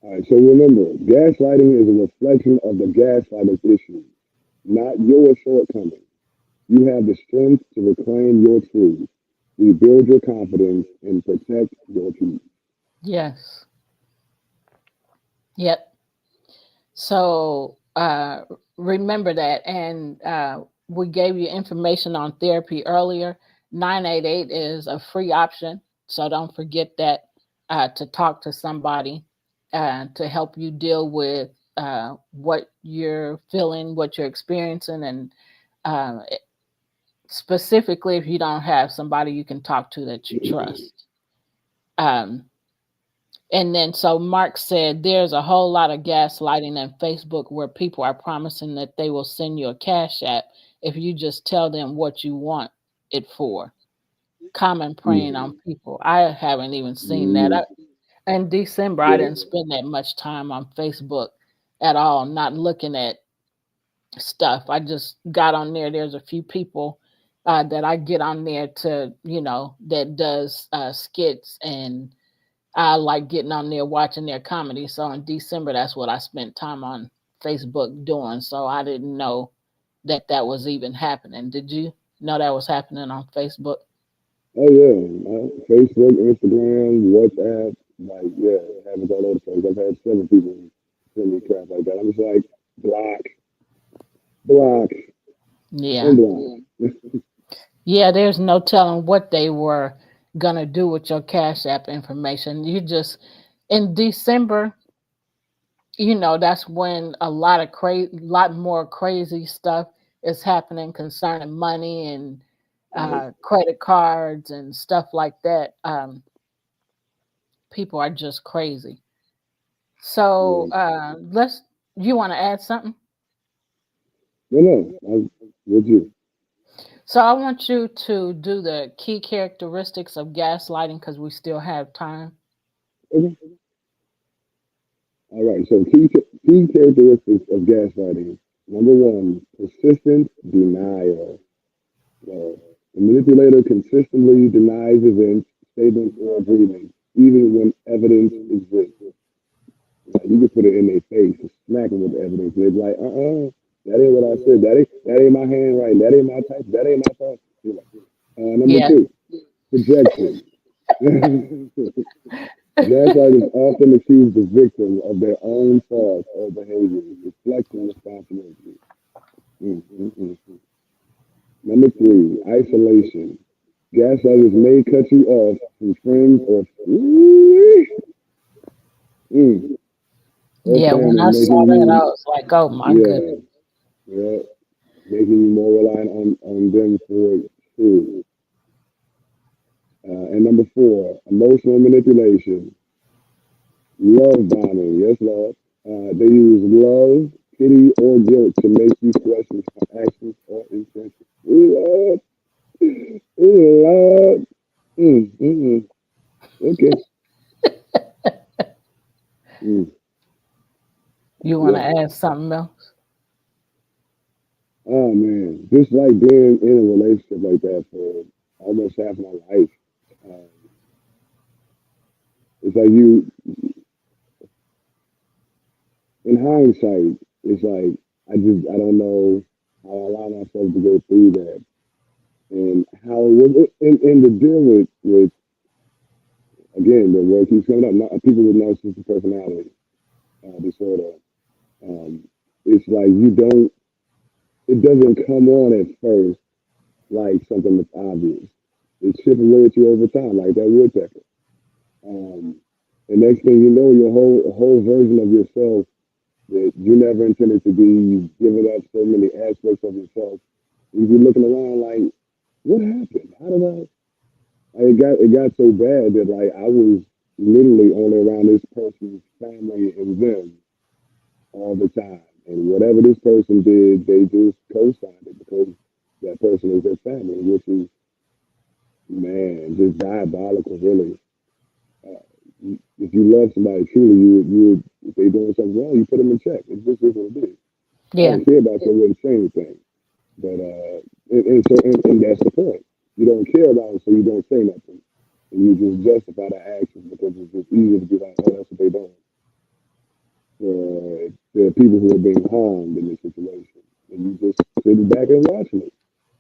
All right, so remember, gaslighting is a reflection of the gaslighter's issues, not your shortcomings. You have the strength to reclaim your truth, rebuild your confidence, and protect your peace. Yes. Yep. So remember that. And we gave you information on therapy earlier. 988 is a free option. So don't forget that to talk to somebody to help you deal with what you're feeling, what you're experiencing, and uh, specifically if you don't have somebody you can talk to that you trust. Um, And then, so Mark said there's a whole lot of gaslighting on Facebook where people are promising that they will send you a cash app if you just tell them what you want it for. Common preying on Mm, people. I haven't even seen that. mm, In December, I yeah, didn't spend that much time on Facebook at all, not looking at stuff. I just got on there. There's a few people that I get on there to, that does skits, and I like getting on there watching their comedy. So in December, that's what I spent time on Facebook doing. So I didn't know that that was even happening. Did you know that was happening on Facebook? oh yeah, Facebook, Instagram, WhatsApp, like yeah, it happens all over the place. I've had several people send me crap like that. I'm just like block, block, Yeah. and block. Yeah, there's no telling what they were going to do with your Cash App information. You just, in December, that's when a lot more crazy stuff is happening concerning money and Right. credit cards and stuff like that. People are just crazy. So Yeah. you want to add something? No, no, with you. So I want you to do the key characteristics of gaslighting because we still have time. Okay. All right. So key characteristics of gaslighting. Number one, persistent denial. So the manipulator consistently denies events, statements, or agreements, even when evidence exists. Like you can put it in their face and smack them with the evidence. They're like, that ain't what I said. That ain't my handwriting. That ain't my type. That ain't my thought. You're like, number Yeah. two, projection. Gaslighters often accuse the victim of their own faults or behaviors, deflecting responsibility. Mm, mm, mm, mm. Number three, isolation. Gaslighters may cut you off from friends or mm, Her Yeah, when family I making saw that, I you, was like, oh my goodness. yeah, yeah, making you more reliant on them for food. And number four, emotional manipulation, love bombing. Yes, love. They use love, pity, or guilt to make you question actions or intentions. Love, love. Mm. Okay. Mm, You want to yeah. add something else? Oh man, just like being in a relationship like that for almost half my life. Um, it's like you, in hindsight, it's like I don't know how I allow myself to go through that and how it was, and to deal with again the word keeps coming up. People with narcissistic personality disorder. Um, it's like you don't. It doesn't come on at first like something that's obvious. It chips away at you over time, like that woodpecker. Um, and next thing you know, your whole version of yourself that you never intended to be, you've given up so many aspects of yourself. You be looking around like, what happened? How did I? It got so bad that like I was literally only around this person's family and them all the time. And whatever this person did, they just co-signed it because that person is their family, which is, man, just diabolical, really. If you love somebody truly, you would, if they doing something wrong, you put them in check. It's just what it is. I Yeah, don't care about you, I wouldn't say anything. But and that's the point. You don't care about them, so you don't say nothing, and you just justify the actions because it's just easier to be like, oh, that's what they doing. There are people who are being harmed in this situation, and you just sitting back and watching it,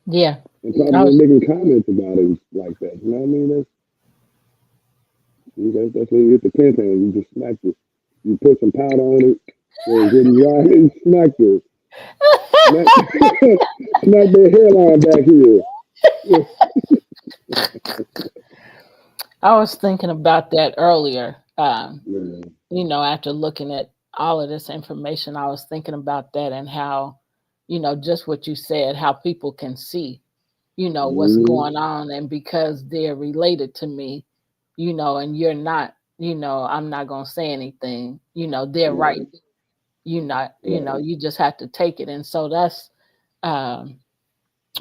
yeah. and I probably was, making comments about it like that. You know what I mean? That's when you hit the pin you just smack it. You put some powder on it, so it's getting dry, and smack it. Smack, smack their hairline back here. Yeah. I was thinking about that earlier. Yeah. After looking at all of this information, I was thinking about that and how, just what you said, how people can see, what's Mhm. going on. And because they're related to me, and you're not, I'm not going to say anything, they're right. Right. You not, Right. you just have to take it. And so that's, um,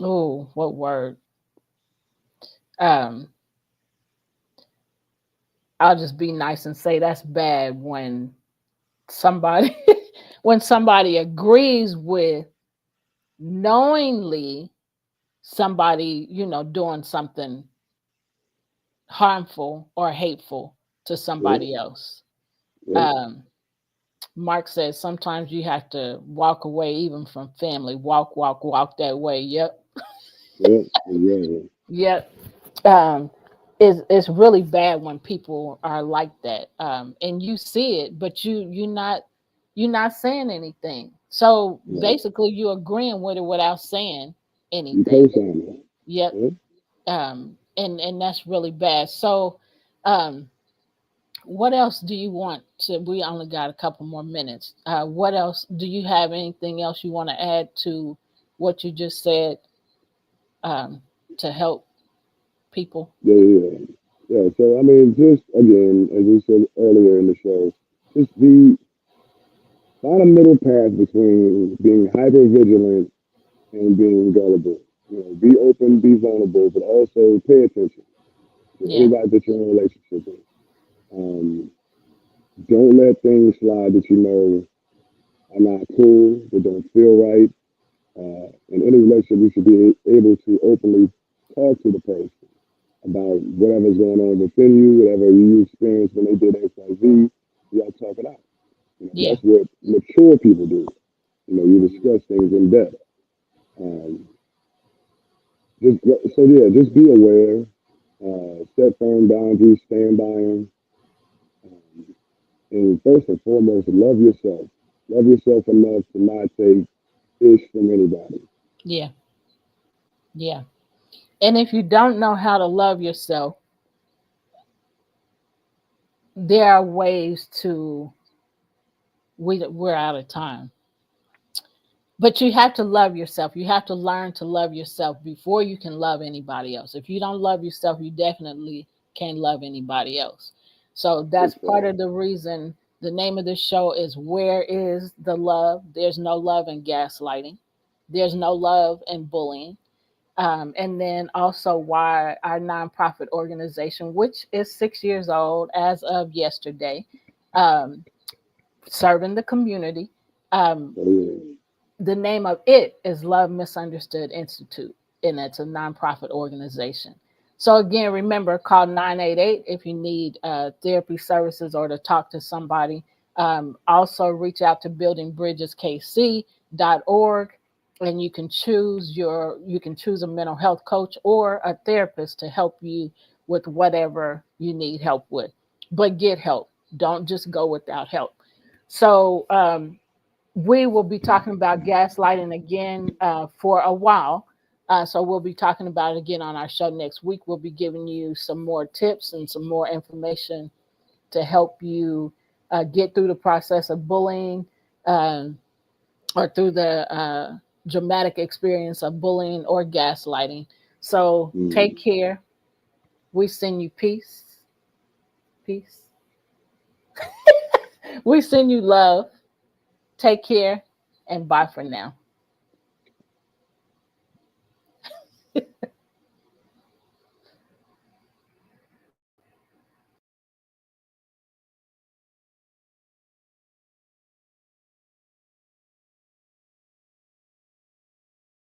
oh, what word? Um, I'll just be nice and say that's bad when somebody, when somebody agrees with knowingly somebody, doing something harmful or hateful to Yep. somebody else. Yep. Um, Mark says sometimes you have to walk away even from family. Walk, walk, walk that way. Yep. Yep. Exactly. Yep. Um, it's really bad when people are like that. And you see it, but you're not saying anything. So Right. basically you're agreeing with it without saying You anything. co-sign it. Yep. Yep. And that's really bad. So um what else do you want to, we only got a couple more minutes. What else do you have, anything else you want to add to what you just said, um to help people? Yeah. Yeah. Yeah. So I mean, just again, as we said earlier in the show, just find a middle path between being hyper vigilant and being gullible. Be open, be vulnerable, but also pay attention to Yeah. anybody that you're in a relationship with. Um, don't let things slide that you know are not cool, that don't feel right. In any relationship, you should be able to openly talk to the person about whatever's going on within you, whatever you experienced when they did X, Y, Z. Y'all talk it out. Yeah. That's what mature people do. You discuss things in depth. Um, just so yeah, just be aware. Set firm boundaries, stand by them, um, and first and foremost, love yourself. Love yourself enough to not take ish from anybody. Yeah. Yeah. And if you don't know how to love yourself, there are ways to we're out of time. But you have to love yourself. You have to learn to love yourself before you can love anybody else. If you don't love yourself, you definitely can't love anybody else. So that's part of the reason the name of this show is Where is the Love? There's no love in gaslighting. There's no love in bullying. And then also why our nonprofit organization, which is 6 years old as of yesterday, um, serving the community. Um, the name of it is Love Misunderstood Institute, and it's a nonprofit organization. So again, remember, call 988 if you need therapy services or to talk to somebody. Also, reach out to buildingbridgeskc.org, and you can choose a mental health coach or a therapist to help you with whatever you need help with. But get help. Don't just go without help. So we will be talking about gaslighting again for a while. So we'll be talking about it again on our show next week. We'll be giving you some more tips and some more information to help you get through the process of bullying um, or through the dramatic experience of bullying or gaslighting. So take care. We send you peace. Peace. We send you love. Take care and bye for now.